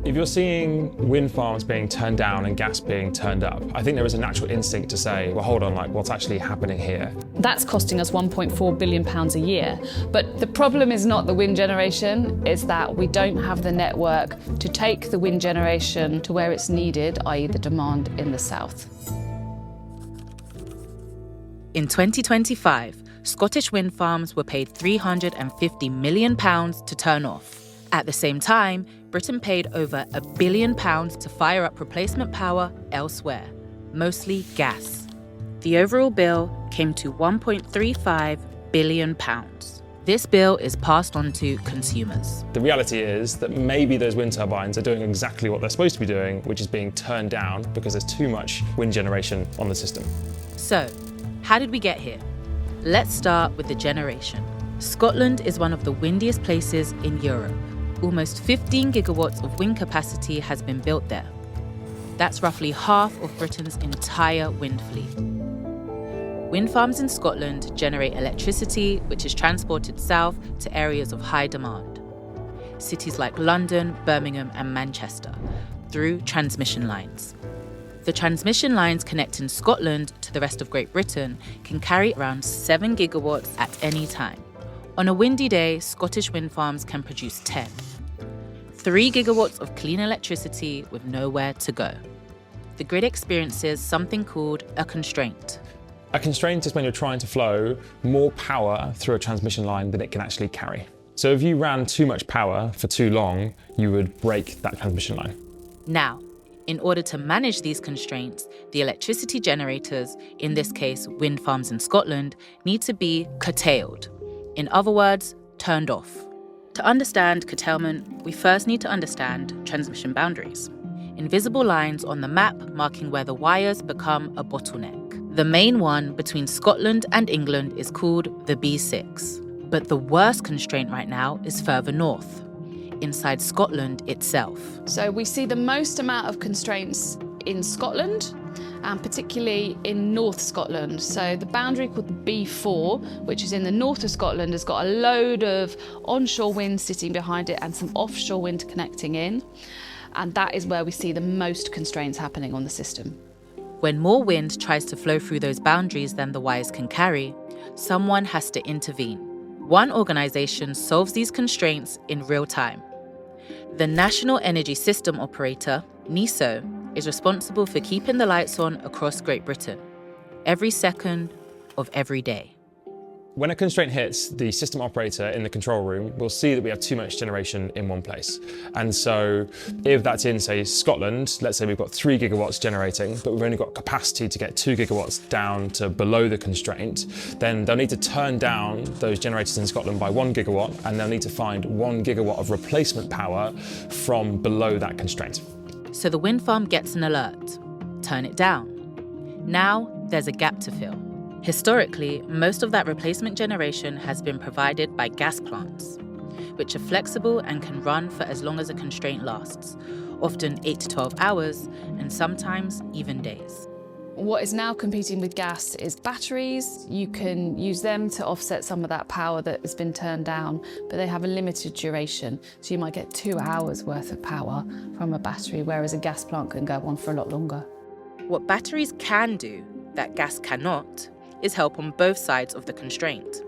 If you're seeing wind farms being turned down and gas being turned up, I think there is a natural instinct to say, well, hold on, what's actually happening here? That's costing us £1.4 billion a year. But the problem is not the wind generation, it's that we don't have the network to take the wind generation to where it's needed, i.e. the demand in the south. In 2025, Scottish wind farms were paid £350 million to turn off. At the same time, Britain paid over £1 billion to fire up replacement power elsewhere, mostly gas. The overall bill came to £1.35 billion. This bill is passed on to consumers. The reality is that maybe those wind turbines are doing exactly what they're supposed to be doing, which is being turned down because there's too much wind generation on the system. So, how did we get here? Let's start with the generation. Scotland is one of the windiest places in Europe. Almost 15 gigawatts of wind capacity has been built there. That's roughly half of Britain's entire wind fleet. Wind farms in Scotland generate electricity, which is transported south to areas of high demand. Cities like London, Birmingham, and Manchester, through transmission lines. The transmission lines connecting Scotland to the rest of Great Britain can carry around 7 gigawatts at any time. On a windy day, Scottish wind farms can produce 10. 3 gigawatts of clean electricity with nowhere to go. The grid experiences something called a constraint. A constraint is when you're trying to flow more power through a transmission line than it can actually carry. So if you ran too much power for too long, you would break that transmission line. Now, in order to manage these constraints, the electricity generators, in this case wind farms in Scotland, need to be curtailed. In other words, turned off. To understand curtailment, we first need to understand transmission boundaries. Invisible lines on the map marking where the wires become a bottleneck. The main one between Scotland and England is called the B6. But the worst constraint right now is further north, inside Scotland itself. So we see the most amount of constraints in Scotland, and particularly in North Scotland. So the boundary called the B4, which is in the north of Scotland, has got a load of onshore wind sitting behind it and some offshore wind connecting in. And that is where we see the most constraints happening on the system. When more wind tries to flow through those boundaries than the wires can carry, someone has to intervene. One organisation solves these constraints in real time. The National Energy System Operator, NESO, is responsible for keeping the lights on across Great Britain, every second of every day. When a constraint hits, the system operator in the control room will see that we have too much generation in one place. And so if that's in, say, Scotland, let's say we've got 3 gigawatts generating, but we've only got capacity to get 2 gigawatts down to below the constraint, then they'll need to turn down those generators in Scotland by 1 gigawatt, and they'll need to find 1 gigawatt of replacement power from below that constraint. So the wind farm gets an alert. Turn it down. Now there's a gap to fill. Historically, most of that replacement generation has been provided by gas plants, which are flexible and can run for as long as a constraint lasts, often 8 to 12 hours, and sometimes even days. What is now competing with gas is batteries. You can use them to offset some of that power that has been turned down, but they have a limited duration. So you might get 2 hours worth of power from a battery, whereas a gas plant can go on for a lot longer. What batteries can do that gas cannot is help on both sides of the constraint,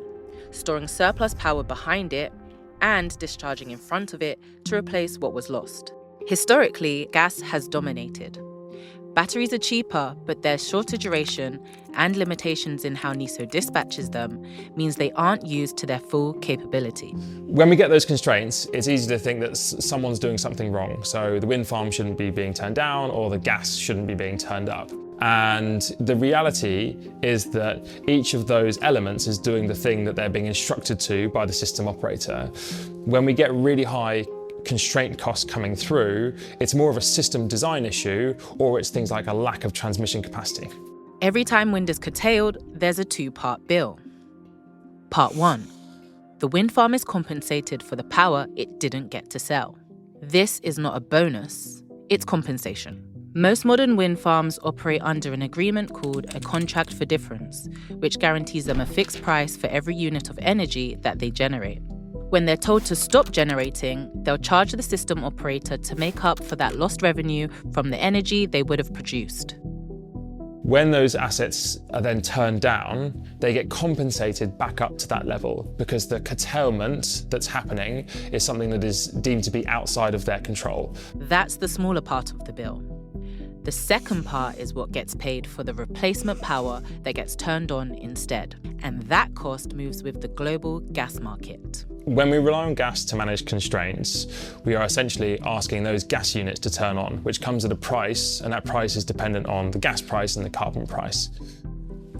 storing surplus power behind it and discharging in front of it to replace what was lost. Historically, gas has dominated. Batteries are cheaper, but their shorter duration and limitations in how NESO dispatches them means they aren't used to their full capability. When we get those constraints, it's easy to think that someone's doing something wrong. So the wind farm shouldn't be being turned down, or the gas shouldn't be being turned up. And the reality is that each of those elements is doing the thing that they're being instructed to by the system operator. When we get really high constraint costs coming through, it's more of a system design issue, or it's things like a lack of transmission capacity. Every time wind is curtailed, there's a 2-part bill. Part 1. The wind farm is compensated for the power it didn't get to sell. This is not a bonus, it's compensation. Most modern wind farms operate under an agreement called a contract for difference, which guarantees them a fixed price for every unit of energy that they generate. When they're told to stop generating, they'll charge the system operator to make up for that lost revenue from the energy they would have produced. When those assets are then turned down, they get compensated back up to that level because the curtailment that's happening is something that is deemed to be outside of their control. That's the smaller part of the bill. The second part is what gets paid for the replacement power that gets turned on instead. And that cost moves with the global gas market. When we rely on gas to manage constraints, we are essentially asking those gas units to turn on, which comes at a price, and that price is dependent on the gas price and the carbon price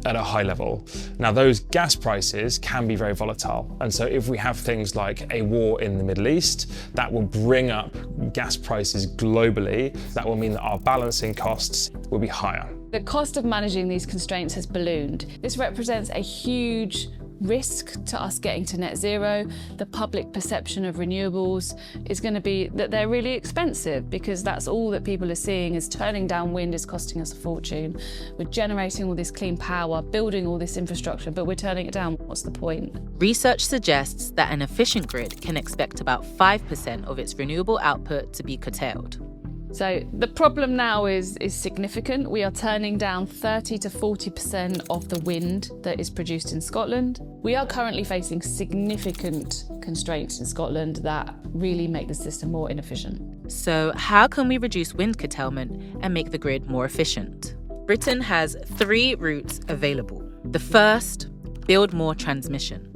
at a high level. Now, those gas prices can be very volatile. And so if we have things like a war in the Middle East, that will bring up gas prices globally. That will mean that our balancing costs will be higher. The cost of managing these constraints has ballooned. This represents a huge risk to us getting to net zero. The public perception of renewables is going to be that they're really expensive, because that's all that people are seeing is turning down wind is costing us a fortune. We're generating all this clean power, building all this infrastructure, but we're turning it down. What's the point? Research suggests that an efficient grid can expect about 5% of its renewable output to be curtailed. So the problem now is significant. We are turning down 30 to 40% of the wind that is produced in Scotland. We are currently facing significant constraints in Scotland that really make the system more inefficient. So how can we reduce wind curtailment and make the grid more efficient? Britain has 3 routes available. The first, build more transmission.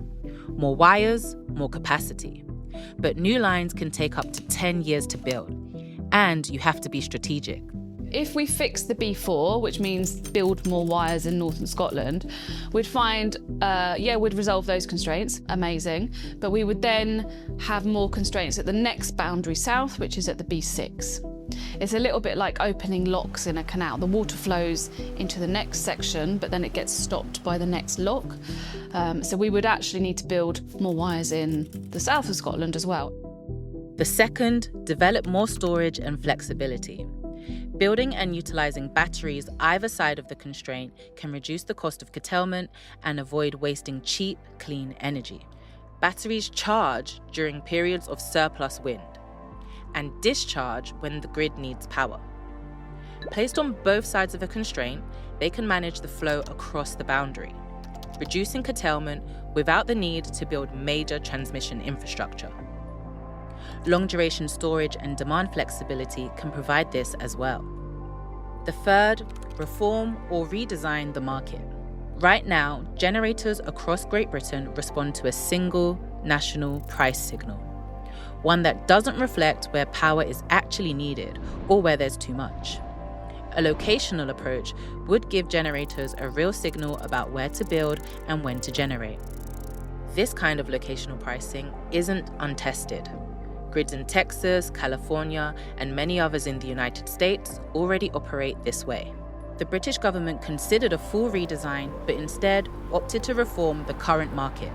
More wires, more capacity. But new lines can take up to 10 years to build. And you have to be strategic. If we fix the B4, which means build more wires in northern Scotland, we'd find, we'd resolve those constraints, amazing, but we would then have more constraints at the next boundary south, which is at the B6. It's a little bit like opening locks in a canal. The water flows into the next section, but then it gets stopped by the next lock. So we would actually need to build more wires in the south of Scotland as well. The second, develop more storage and flexibility. Building and utilising batteries either side of the constraint can reduce the cost of curtailment and avoid wasting cheap, clean energy. Batteries charge during periods of surplus wind and discharge when the grid needs power. Placed on both sides of a constraint, they can manage the flow across the boundary, reducing curtailment without the need to build major transmission infrastructure. Long-duration storage and demand flexibility can provide this as well. The third, reform or redesign the market. Right now, generators across Great Britain respond to a single national price signal, one that doesn't reflect where power is actually needed or where there's too much. A locational approach would give generators a real signal about where to build and when to generate. This kind of locational pricing isn't untested. Grids in Texas, California, and many others in the United States already operate this way. The British government considered a full redesign, but instead opted to reform the current market.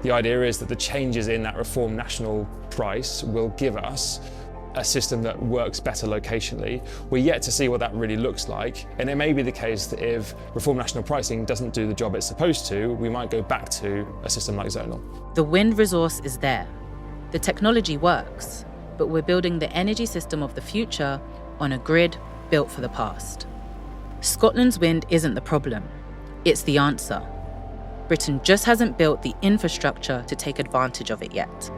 The idea is that the changes in that reformed national price will give us a system that works better locationally. We're yet to see what that really looks like, and it may be the case that if reformed national pricing doesn't do the job it's supposed to, we might go back to a system like zonal. The wind resource is there. The technology works, but we're building the energy system of the future on a grid built for the past. Scotland's wind isn't the problem, it's the answer. Britain just hasn't built the infrastructure to take advantage of it yet.